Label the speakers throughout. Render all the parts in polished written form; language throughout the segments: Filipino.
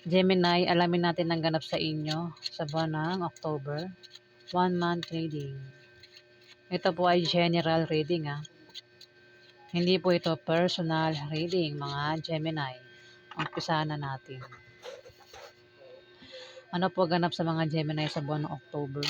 Speaker 1: Gemini, alamin natin ang ganap sa inyo sa buwan ng October. 1 month reading. Ito po ay general reading Hindi po ito personal reading mga Gemini. Umpisa na natin. Ano po ganap sa mga Gemini sa buwan ng October?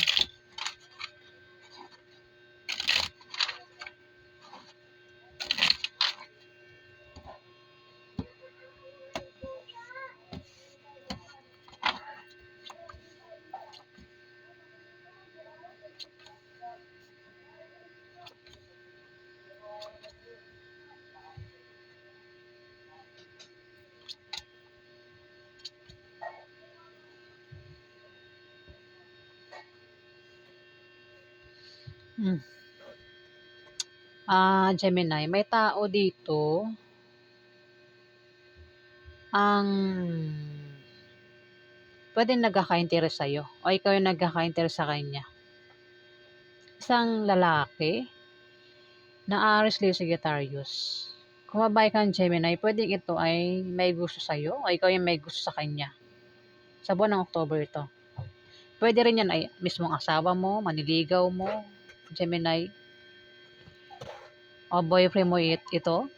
Speaker 1: Gemini, may tao dito ang pwedeng nagkaka-interes sa'yo o ikaw yung nagkaka-interes sa kanya. Isang lalaki na Aries, Leo, Sagittarius. Kung babae kang Gemini, pwedeng ito ay may gusto sa'yo o ikaw yung may gusto sa kanya. Sa buwan ng October ito. Pwede rin yan ay mismong asawa mo, maniligaw mo, Gemini, o boyfriend mo ito.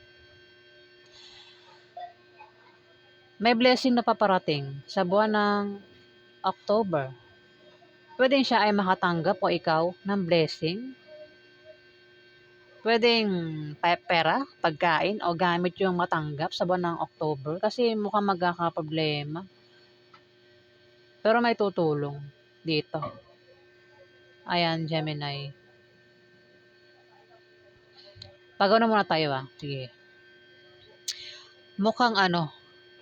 Speaker 1: May blessing na paparating sa buwan ng October. Pwedeng siya ay makatanggap o ikaw ng blessing. Pwedeng pera, pagkain o gamit yung matanggap sa buwan ng October kasi mukhang magkakaproblema. Pero may tutulong dito. Ayan, Gemini. Pag-ano muna tayo Sige. Mukhang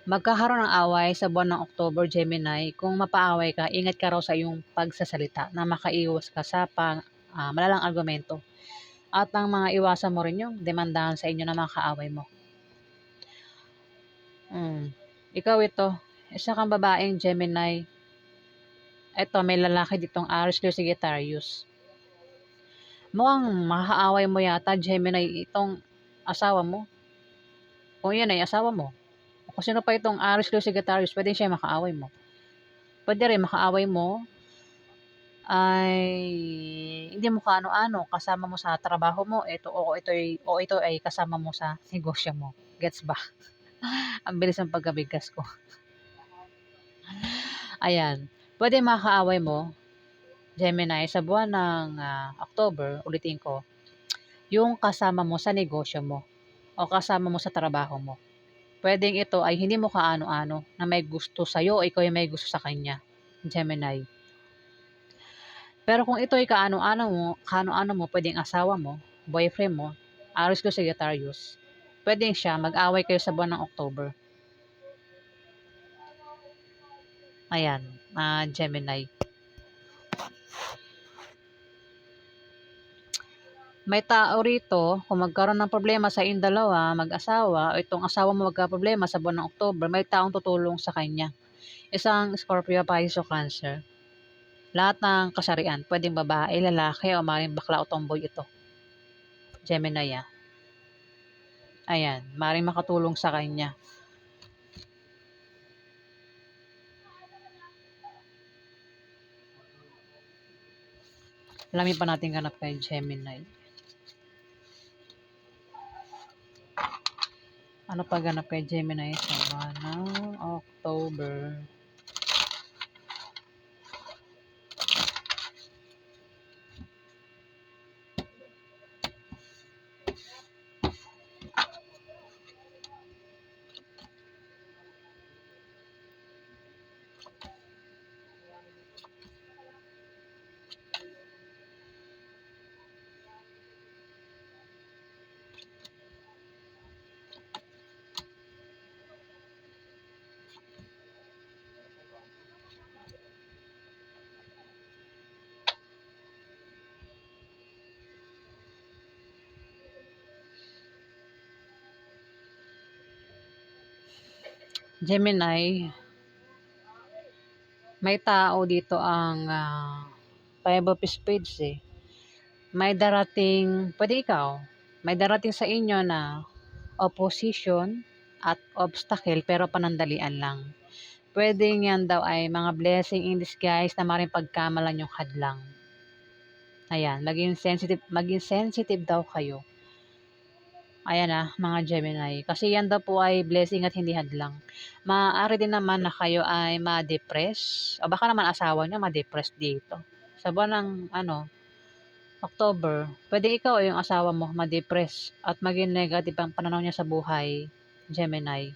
Speaker 1: magkakaroon ng away sa buwan ng October, Gemini. Kung mapaaway ka, ingat ka raw sa iyong pagsasalita na makaiwas ka sa malalang argumento. At ang mga iwasan mo rin yung demandahan sa inyo na mga kaaway mo. Ikaw ito, isa kang babaeng Gemini. Ito, may lalaki ditong Aries, Leo, Sagittarius. Mukhang makaaway mo yata, Gemini, itong asawa mo. Kung yan ay asawa mo. Kung sino pa itong Aries, Leo, Sagittarius, pwede siya makaaway mo. Pwede rin makaaway mo ay hindi mo kaano-ano, kasama mo sa trabaho mo, ito ay kasama mo sa negosyo mo. Gets ba? Ang bilis ng pagkabigkas ko. Ayan. Pwede makaaway mo, Gemini, sa buwan ng October, ulitin ko, yung kasama mo sa negosyo mo o kasama mo sa trabaho mo. Pwedeng ito ay hindi mo kaano-ano na may gusto sa'yo o ikaw yung may gusto sa kanya, Gemini. Pero kung ito ay kaano-ano mo, pwedeng asawa mo, boyfriend mo, Aries, Leo, Sagittarius, pwedeng siya, mag-away kayo sa buwan ng October. Ayan, Gemini. May tao rito, kung magkaroon ng problema sa inyong dalawa, mag-asawa, o itong asawa mo magka-problema sa buwan ng October, may taong tutulong sa kanya. Isang Scorpio, Pisces o Cancer. Lahat ng kasarian, pwedeng babae, lalaki, o maring bakla o tomboy ito. Gemini Ayan, maring makatulong sa kanya. Alamin pa natin ganap kay Gemini. Ano pa ganap kay Gemini sa buwan ng October? Gemini, may tao dito ang Five of Spades May darating, pwede ikaw, may darating sa inyo na opposition at obstacle pero panandalian lang. Puwedeng yan daw ay mga blessing in disguise na maaaring pagkamalan yung hadlang. Ayan, maging sensitive daw kayo. Ayan, mga Gemini. Kasi yan daw po ay blessing at hindi hadlang. Maaari din naman na kayo ay ma-depress o baka naman asawa niyo ma-depress dito. Sa buwan ng October, puwedeng ikaw o yung asawa mo ma-depress at maging negative ang pananaw niya sa buhay, Gemini.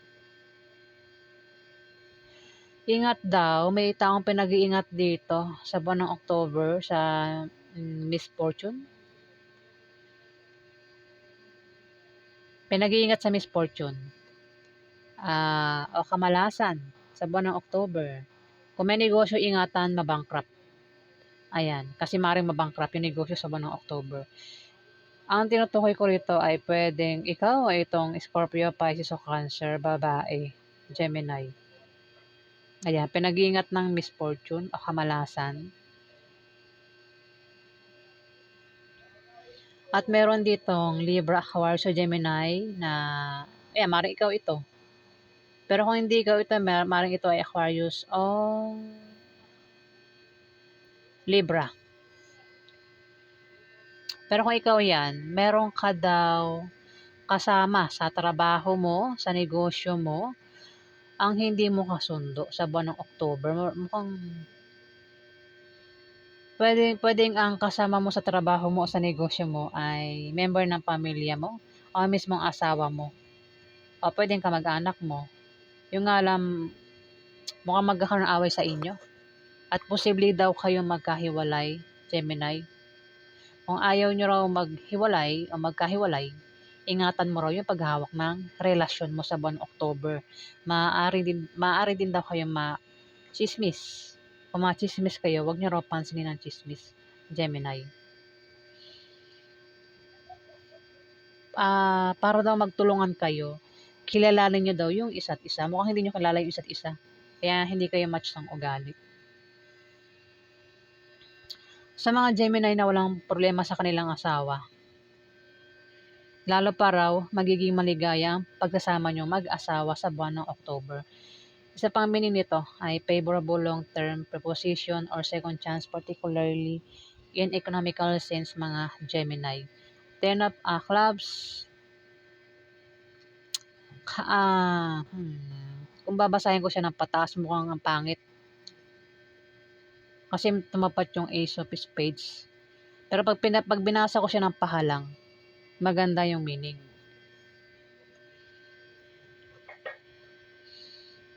Speaker 1: Ingat daw, may taong pinag-iingat dito sa buwan ng October sa misfortune. Pinag-iingat sa misfortune. O kamalasan sa buwan ng October. Kung may negosyo, ingatan ma-bankrupt. Ayan, kasi maaaring ma-bankrupt yung negosyo sa buwan ng October. Ang tinutukoy ko rito ay puwedeng ikaw o itong Scorpio, Pisces o Cancer, babae, Gemini. Ayan, pinag-iingat ng misfortune o kamalasan. At meron ditong Libra, Aquarius o Gemini na, ayan, maaaring ikaw ito. Pero kung hindi ikaw ito, maaaring ito ay Aquarius o Libra. Pero kung ikaw yan, meron ka daw kasama sa trabaho mo, sa negosyo mo, ang hindi mo kasundo sa buwan ng October. Mukhang pwedeng ang kasama mo sa trabaho mo o sa negosyo mo ay member ng pamilya mo o mismong asawa mo o pwedeng kamag-anak mo. Yung nga lang, mukhang magkakaroon ng away sa inyo at posible daw kayong magkahiwalay, Gemini. Kung ayaw nyo raw maghiwalay o magkahiwalay, ingatan mo raw yung paghawak ng relasyon mo sa buwan October. Maaari din daw kayong ma-chismis. Kung ma-chismis kayo, huwag nyo raw pansinin ang chismis, Gemini. Para daw magtulungan kayo, kilalanin nyo daw yung isa't isa. Mukhang hindi nyo kilala yung isa't isa. Kaya hindi kayo match ng ugali. Sa mga Gemini na walang problema sa kanilang asawa, lalo pa raw magiging maligaya ang pagkasama nyo mag-asawa sa buwan ng October. Isa pang meaning nito ay favorable long-term preposition or second chance, particularly in economical sense, mga Gemini. Ten of clubs, kung babasahin ko siya ng pataas, mukhang ang pangit. Kasi tumapat yung Ace of Spades. Pero pag binasa ko siya ng pahalang, maganda yung meaning.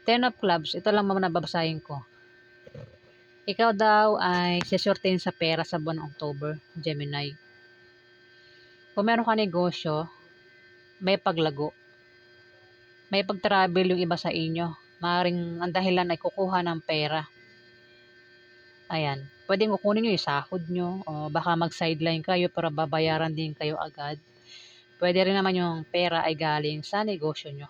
Speaker 1: Ten of Clubs, ito lang muna babasahin ko. Ikaw daw ay sisortein sa pera sa buwan ng October, Gemini. Kung meron ka negosyo, may paglago. May pag-travel yung iba sa inyo. Maaaring ang dahilan ay kukuha ng pera. Ayan. Pwedeng kukunin nyo yung sahod nyo o baka mag-sideline kayo pero babayaran din kayo agad. Pwede rin naman yung pera ay galing sa negosyo nyo.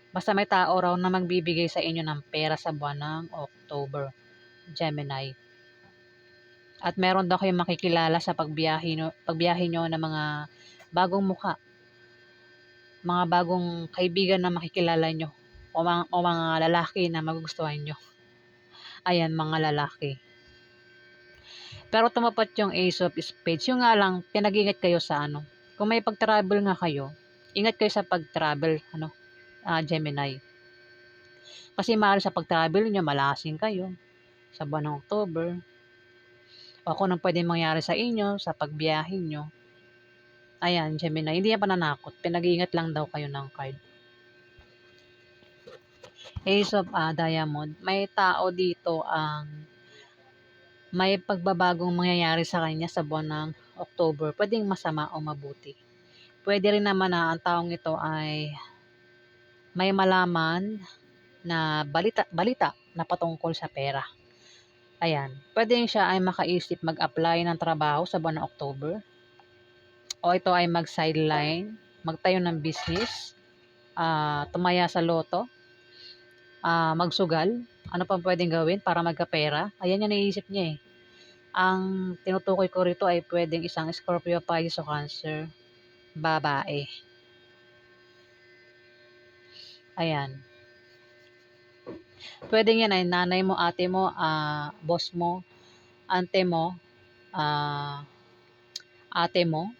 Speaker 1: Basta may tao raw na magbibigay sa inyo ng pera sa buwan ng October, Gemini. At meron daw kayong makikilala sa pagbiyahe nyo ng mga bagong muka, mga bagong kaibigan na makikilala nyo, o mga lalaki na magugustuhan nyo. Ayan, mga lalaki. Pero tumapat yung Ace of Spades. Yung nga lang, pinag-ingat kayo sa kung may pag-travel nga kayo, ingat kayo sa pag-travel, Gemini. Kasi maaari sa pag-travel nyo, malasing kayo sa buwan ng October. O kung anong pwedeng mangyari sa inyo, sa pagbiyahe nyo. Ayan, Gemini, hindi yan pananakot. Pinag-iingat lang daw kayo ng card. Ace of Diamond, may tao dito ang may pagbabagong mangyayari sa kanya sa buwan ng October. Pwedeng masama o mabuti. Pwede rin naman na ang taong ito ay may malaman na balita na patungkol sa pera. Ayan, pwedeng siya ay makaisip mag-apply ng trabaho sa buwan ng October. O ito ay mag-sideline, magtayo ng business, tumaya sa loto, magsugal. Ano pa pwedeng gawin para magkapera? Ayan yung naisip niya eh. Ang tinutukoy ko rito ay pwedeng isang Scorpio, Pisces o Cancer, babae. Ayan. Pwedeng yan ay nanay mo, ate mo, boss mo, ante mo, ah, ate mo,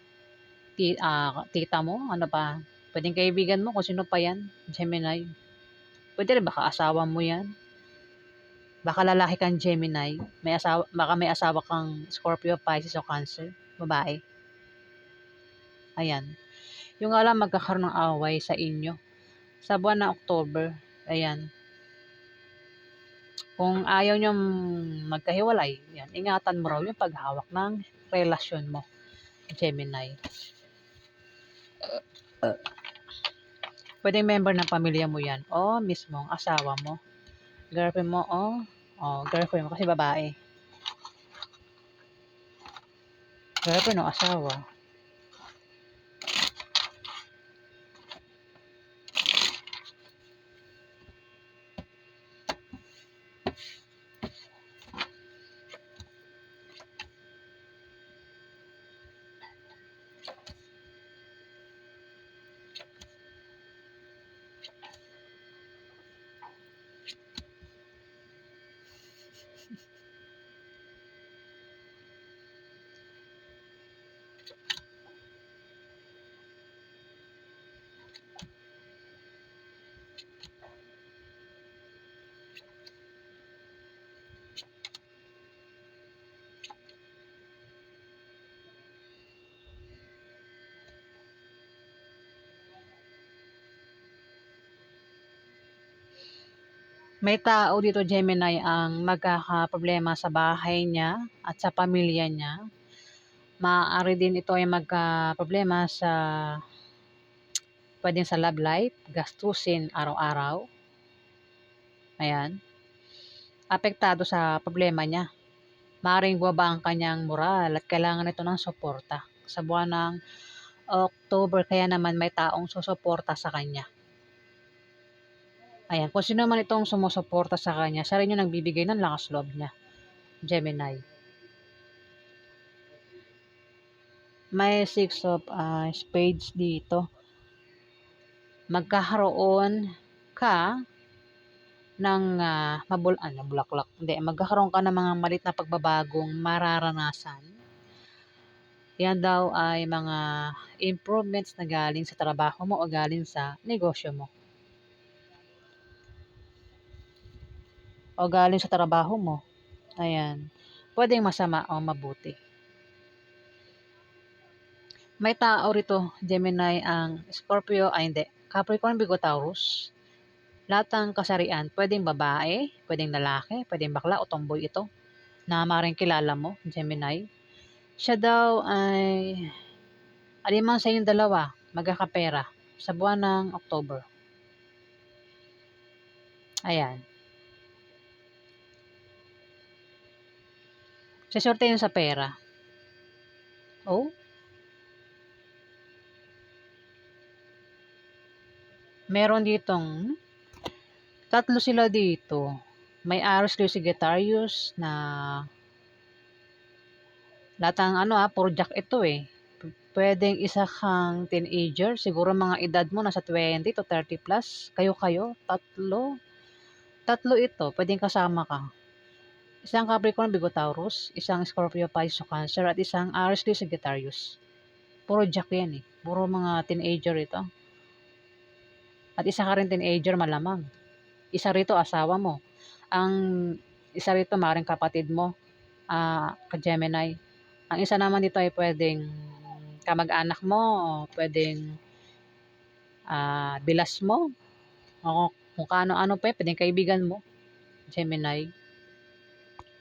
Speaker 1: tita mo, ano pa, pwedeng kaibigan mo kung sino pa yan, Gemini. Pwede rin baka asawa mo yan. Baka lalaki kang Gemini, baka may asawa kang Scorpio, Pisces o Cancer, babae. Ayan. Yung alam magkakaroon ng away sa inyo sa buwan ng October. Ayan. Kung ayaw nyo magkahiwalay, yan, ingatan mo raw yung paghawak ng relasyon mo, Gemini. Pwedeng member ng pamilya mo yan o mismong asawa mo, girlfriend mo o girlfriend mo kasi babae. Girlfriend o asawa. May tao dito, Gemini, ang magkakaproblema sa bahay niya at sa pamilya niya. Maaari din ito ay magkaproblema sa pwedeng sa love life, gastusin araw-araw. Ayan. Apektado sa problema niya. Maaaring bumaba ang kanyang moral at kailangan ito ng suporta. Sa buwan ng October, kaya naman may taong susuporta sa kanya. Ayan, kung sino man itong sumusuporta sa kanya, siya rin yung nagbibigay ng lakas loob niya, Gemini. May Six of Spades dito. Magkakaroon ka ng bulaklak. Hindi, magkakaroon ka ng mga malit na pagbabagong mararanasan. Yan daw ay mga improvements na galing sa trabaho mo o galing sa negosyo mo. O galing sa trabaho mo. Ayan. Pwedeng masama o mabuti. May tao rito, Gemini, ang Scorpio, hindi, Capricorn, Virgo, Taurus. Lahat ng kasarian, pwedeng babae, pwedeng lalaki, pwedeng bakla o tomboy ito, na maring kilala mo, Gemini. Siya daw ay, alimang sa inyong dalawa, magkakapera sa buwan ng October. Ayan. Siswerte yun sa pera. Oh, meron ditong tatlo sila dito. May Aries, Leo, Sagittarius na lahat ng puro jack ito eh. Pwedeng isa kang teenager, siguro mga edad mo nasa 20 to 30 plus. Kayo, tatlo. Tatlo ito, pwedeng kasama ka. Isang Capricorn, Virgo, Taurus, isang Scorpio, Pisces, Cancer, at isang Aries, Leo, Sagittarius. Puro jack yan eh. Puro mga teenager ito. At isa ka rin teenager malamang. Isa rito asawa mo. Ang isa rito maring kapatid mo, ka-Gemini. Ang isa naman dito ay pwedeng kamag-anak mo, o pwedeng bilas mo, o kung kaano-ano pa, pwedeng kaibigan mo, Gemini.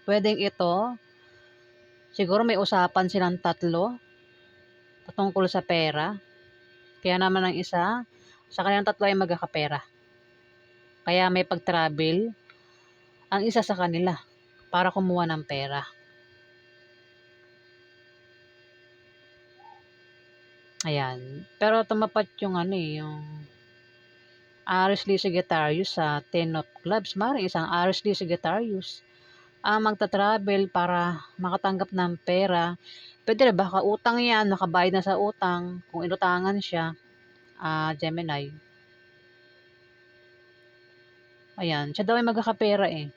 Speaker 1: Pwedeng ito, siguro may usapan silang tatlo patungkol sa pera. Kaya naman ang isa, sa kanilang tatlo ay magkakapera. Kaya may pag-travel ang isa sa kanila para kumuha ng pera. Ayan. Pero tumapat yung yung Aries, Leo, Sagittarius sa 10 of Clubs. Mari isang Aries, Leo, Sagittarius ang magta-travel para makatanggap ng pera. Pwede rin baka utang yan, nakabayad na sa utang, kung inutangan siya, Gemini. Ayan, siya daw ay magkakapera eh.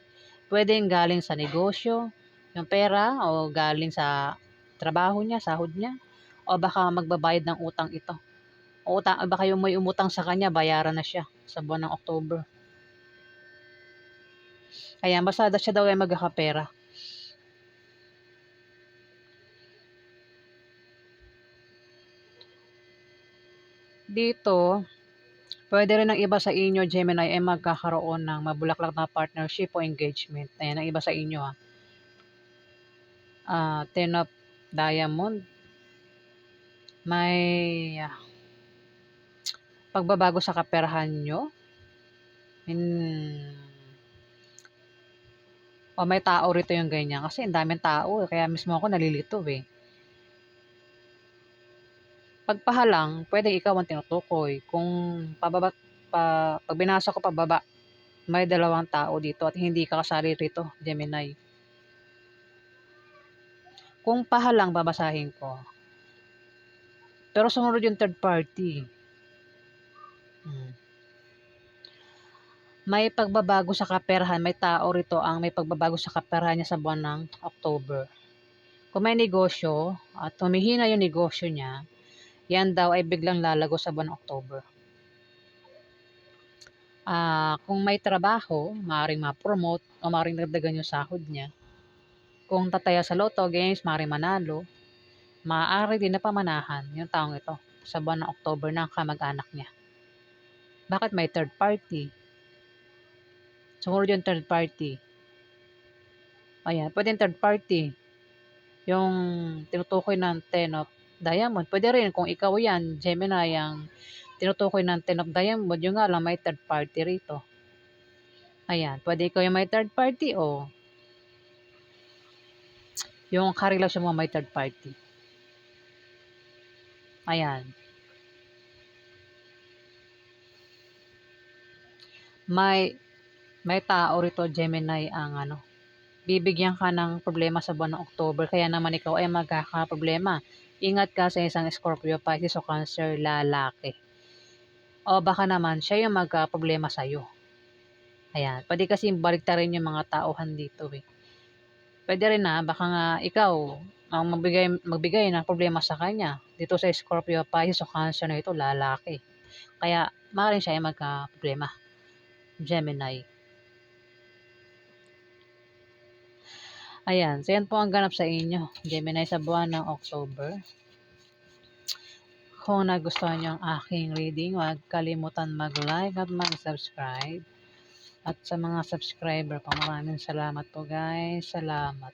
Speaker 1: Pwedeng galing sa negosyo, yung pera, o galing sa trabaho niya, sahod niya, o baka magbabayad ng utang ito. O utang, baka yung may umutang sa kanya, bayaran na siya sa buwan ng October. Ayan, basta siya daw ay magkakapera. Dito, pwede rin ng iba sa inyo, Gemini, ay magkakaroon ng mabulaklak na partnership o engagement. Ayan, ang iba sa inyo ha. Ten of Diamond. May pagbabago sa kaperahan nyo. Hmm, o may tao rito yung ganyan. Kasi ang daming tao eh. Kaya mismo ako nalilito eh. Pagpahalang, pwedeng ikaw ang tinutukoy. Kung pababa, pag binasa ko pababa, may dalawang tao dito at hindi ka kasali rito, Gemini. Kung pahalang, babasahin ko. Pero sumunod yung third party. Hmm. May pagbabago sa kaperahan, may tao rito ang may pagbabago sa kaperahan niya sa buwan ng October. Kung may negosyo at humihina yung negosyo niya, yan daw ay biglang lalago sa buwan ng October. Kung may trabaho, maaaring ma-promote o maaaring dagdagan yung sahod niya. Kung tataya sa Lotto games, maaaring manalo. Maaari din na pamanahan yung taong ito sa buwan ng October ng kamag-anak niya. Bakit may third party? Sumunod yung third party. Ayan, pwede yung third party. Yung tinutukoy ng Ten of Diamond. Pwede rin kung ikaw yan, Gemini, ang tinutukoy ng Ten of Diamond, yung nga lang may third party rito. Ayan, pwede ikaw yung may third party o yung karelasyon mo may third party. Ayan. May tao rito, Gemini, ang bibigyan ka ng problema sa buwan ng October, kaya naman ikaw ay magkakaproblema. Ingat ka sa isang Scorpio, Pisces o Cancer lalaki. O baka naman siya yung magkaproblema sa'yo. Ayan, pwede kasi baliktarin yung mga tauhan dito eh. Pwede rin na, baka nga ikaw ang magbigay ng problema sa kanya. Dito sa Scorpio, Pisces o Cancer na ito, lalaki. Kaya maaaring siya ay magka-problema. Gemini. Ayan, so yan po ang ganap sa inyo, Gemini, sa buwan ng October. Kung nagustuhan nyo ang aking reading, huwag kalimutan mag-like at mag-subscribe. At sa mga subscriber po, maraming salamat po guys. Salamat.